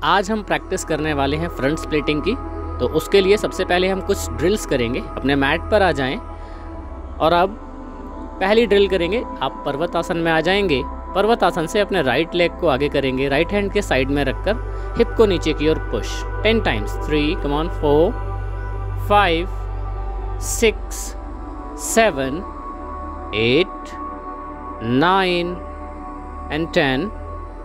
आज हम प्रैक्टिस करने वाले हैं फ्रंट स्प्लिटिंग की। तो उसके लिए सबसे पहले हम कुछ ड्रिल्स करेंगे। अपने मैट पर आ जाएं और अब पहली ड्रिल करेंगे। आप पर्वत आसन में आ जाएंगे। पर्वत आसन से अपने राइट लेग को आगे करेंगे, राइट हैंड के साइड में रखकर हिप को नीचे की ओर push 10 times. 3, come on, 4, 5, 6, 7, 8, 9 and 10।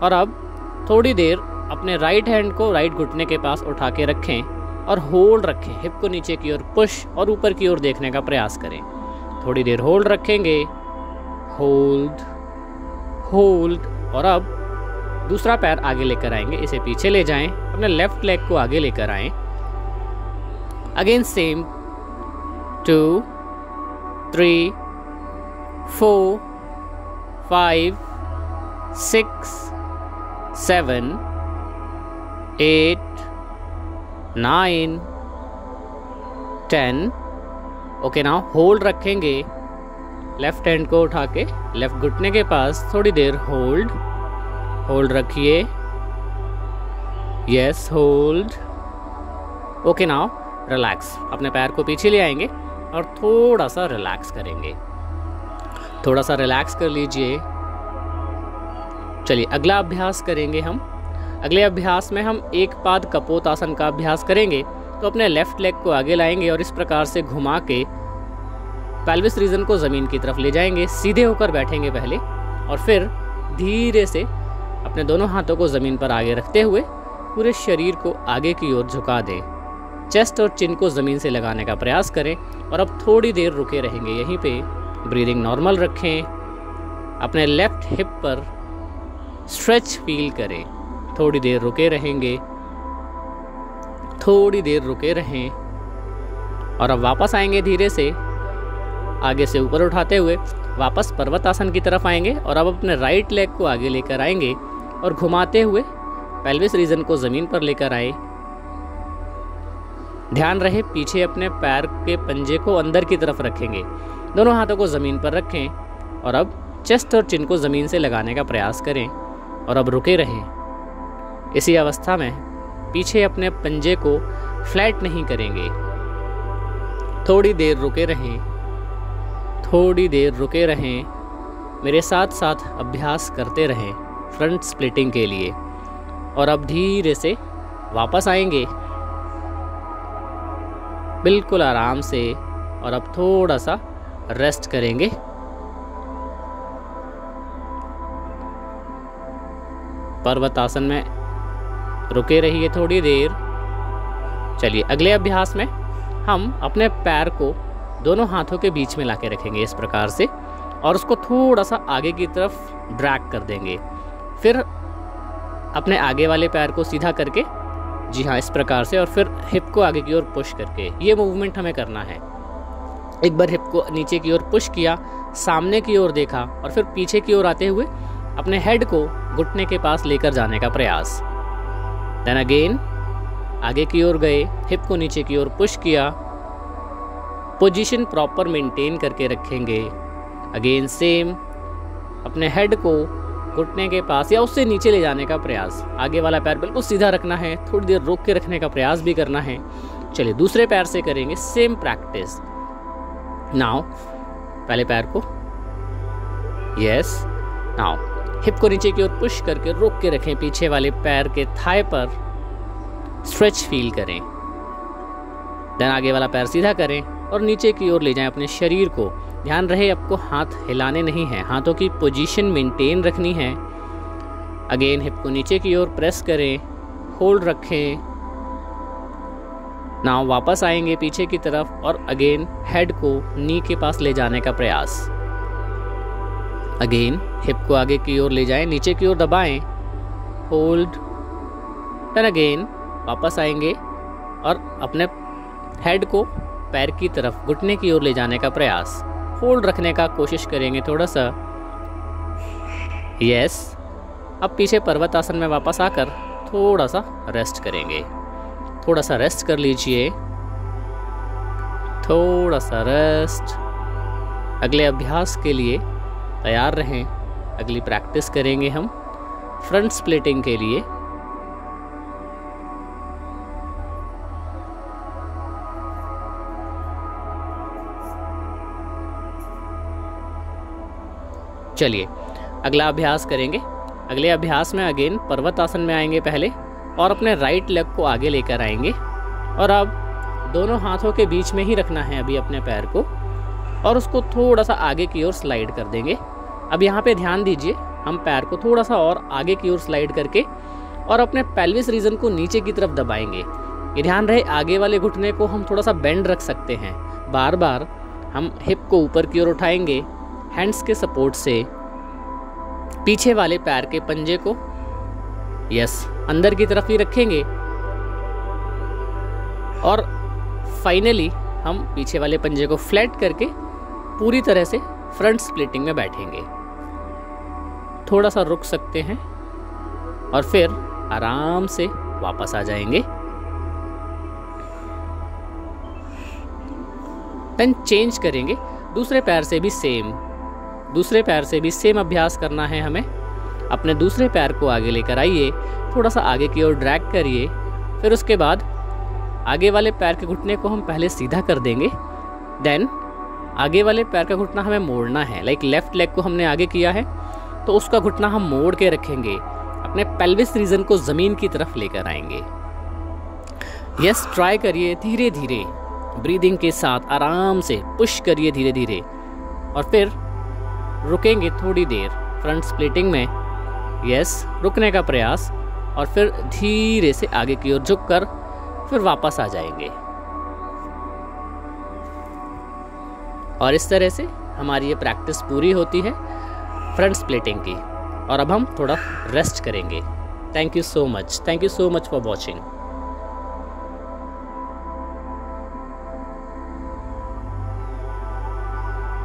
और अब थोड़ी देर अपने राइट हैंड को राइट घुटने के पास उठा के रखें और होल्ड रखें। हिप को नीचे की ओर पुश और ऊपर की ओर देखने का प्रयास करें। थोड़ी देर होल्ड रखेंगे, होल्ड होल्ड। और अब दूसरा पैर आगे लेकर आएंगे, इसे पीछे ले जाएं, अपने लेफ्ट लेग को आगे लेकर आएं। Again same 2, 3, 4, 5, 6, 7, 8, 9, 10। Okay, now hold रखेंगे, लेफ्ट हैंड को उठा के लेफ्ट घुटने के पास थोड़ी देर होल्ड होल्ड रखिए। Yes, hold. Okay, now relax. अपने पैर को पीछे ले आएंगे और थोड़ा सा रिलैक्स करेंगे। थोड़ा सा रिलैक्स कर लीजिए। चलिए अगला अभ्यास करेंगे हम। अगले अभ्यास में हम एक पाद कपोतासन का अभ्यास करेंगे। तो अपने लेफ्ट लेग को आगे लाएंगे और इस प्रकार से घुमा के पेल्विस रीजन को ज़मीन की तरफ ले जाएंगे। सीधे होकर बैठेंगे पहले और फिर धीरे से अपने दोनों हाथों को ज़मीन पर आगे रखते हुए पूरे शरीर को आगे की ओर झुका दें। चेस्ट और चिन को ज़मीन से लगाने का प्रयास करें और अब थोड़ी देर रुके रहेंगे यहीं पे। ब्रीदिंग नॉर्मल रखें। अपने लेफ्ट हिप पर स्ट्रेच फील करें। थोड़ी देर रुके रहेंगे, थोड़ी देर रुके रहें। और अब वापस आएंगे धीरे से, आगे से ऊपर उठाते हुए वापस पर्वत आसन की तरफ आएंगे और अब अपने राइट लेग को आगे लेकर आएंगे और घुमाते हुए पेल्विस रीजन को ज़मीन पर लेकर आए। ध्यान रहे पीछे अपने पैर के पंजे को अंदर की तरफ रखेंगे। दोनों हाथों को ज़मीन पर रखें और अब चेस्ट और चिन को ज़मीन से लगाने का प्रयास करें और अब रुके रहें। इसी अवस्था में पीछे अपने पंजे को फ्लैट नहीं करेंगे। थोड़ी देर रुके रहें, थोड़ी देर रुके रहें। मेरे साथ साथ अभ्यास करते रहें फ्रंट स्प्लिटिंग के लिए। और अब धीरे से वापस आएंगे बिल्कुल आराम से और अब थोड़ा सा रेस्ट करेंगे। पर्वत आसन में रुके रहिए थोड़ी देर। चलिए अगले अभ्यास में हम अपने पैर को दोनों हाथों के बीच में लाके रखेंगे इस प्रकार से और उसको थोड़ा सा आगे की तरफ ड्रैग कर देंगे। फिर अपने आगे वाले पैर को सीधा करके, जी हाँ, इस प्रकार से, और फिर हिप को आगे की ओर पुश करके ये मूवमेंट हमें करना है। एक बार हिप को नीचे की ओर पुश किया, सामने की ओर देखा और फिर पीछे की ओर आते हुए अपने हेड को घुटने के पास लेकर जाने का प्रयास। देन अगेन आगे की ओर गए, हिप को नीचे की ओर पुश किया, पोजीशन प्रॉपर मेंटेन करके रखेंगे। अगेन सेम, अपने हेड को घुटने के पास या उससे नीचे ले जाने का प्रयास। आगे वाला पैर बिल्कुल सीधा रखना है, थोड़ी देर रोक के रखने का प्रयास भी करना है। चलिए दूसरे पैर से करेंगे सेम प्रैक्टिस। नाउ पहले पैर को, यस, नाउ हिप को नीचे की ओर पुश करके रोक के रखें। पीछे वाले पैर के थाई पर स्ट्रेच फील करें। देन आगे वाला पैर सीधा करें और नीचे की ओर ले जाएं अपने शरीर को। ध्यान रहे आपको हाथ हिलाने नहीं हैं, हाथों की पोजीशन मेंटेन रखनी है। अगेन हिप को नीचे की ओर प्रेस करें, होल्ड रखें। नाउ वापस आएंगे पीछे की तरफ और अगेन हेड को नी के पास ले जाने का प्रयास। अगेन हिप को आगे की ओर ले जाएं, नीचे की ओर दबाएं, होल्ड। देन अगेन वापस आएंगे और अपने हेड को पैर की तरफ घुटने की ओर ले जाने का प्रयास। होल्ड रखने का कोशिश करेंगे थोड़ा सा। यस, अब पीछे पर्वत आसन में वापस आकर थोड़ा सा रेस्ट करेंगे। थोड़ा सा रेस्ट कर लीजिए, थोड़ा सा रेस्ट। अगले अभ्यास के लिए तैयार रहें। अगली प्रैक्टिस करेंगे हम फ्रंट स्प्लिटिंग के लिए। चलिए अगला अभ्यास करेंगे। अगले अभ्यास में अगेन पर्वत आसन में आएंगे पहले और अपने राइट लेग को आगे लेकर आएंगे और अब दोनों हाथों के बीच में ही रखना है अभी अपने पैर को और उसको थोड़ा सा आगे की ओर स्लाइड कर देंगे। अब यहाँ पे ध्यान दीजिए, हम पैर को थोड़ा सा और आगे की ओर स्लाइड करके और अपने पेल्विस रीजन को नीचे की तरफ दबाएंगे। ये ध्यान रहे आगे वाले घुटने को हम थोड़ा सा बेंड रख सकते हैं। बार बार हम हिप को ऊपर की ओर उठाएंगे, हैंड्स के सपोर्ट से पीछे वाले पैर के पंजे को अंदर की तरफ ही रखेंगे और फाइनली हम पीछे वाले पंजे को फ्लैट करके पूरी तरह से फ्रंट स्प्लिटिंग में बैठेंगे। थोड़ा सा रुक सकते हैं और फिर आराम से वापस आ जाएंगे। देन चेंज करेंगे, दूसरे पैर से भी सेम अभ्यास करना है हमें। अपने दूसरे पैर को आगे लेकर आइए, थोड़ा सा आगे की ओर ड्रैग करिए, फिर उसके बाद आगे वाले पैर के घुटने को हम पहले सीधा कर देंगे। देन आगे वाले पैर का घुटना हमें मोड़ना है। लाइक लेफ्ट लेग को हमने आगे किया है तो उसका घुटना हम मोड़ के रखेंगे, अपने पेल्विस रीजन को ज़मीन की तरफ लेकर आएंगे। ट्राई करिए, धीरे धीरे ब्रीदिंग के साथ आराम से पुश करिए धीरे धीरे और फिर रुकेंगे थोड़ी देर फ्रंट स्प्लिटिंग में। रुकने का प्रयास और फिर धीरे से आगे की ओर झुककर फिर वापस आ जाएंगे। और इस तरह से हमारी ये प्रैक्टिस पूरी होती है फ्रंट स्प्लिटिंग की। और अब हम थोड़ा रेस्ट करेंगे। Thank you so much for watching.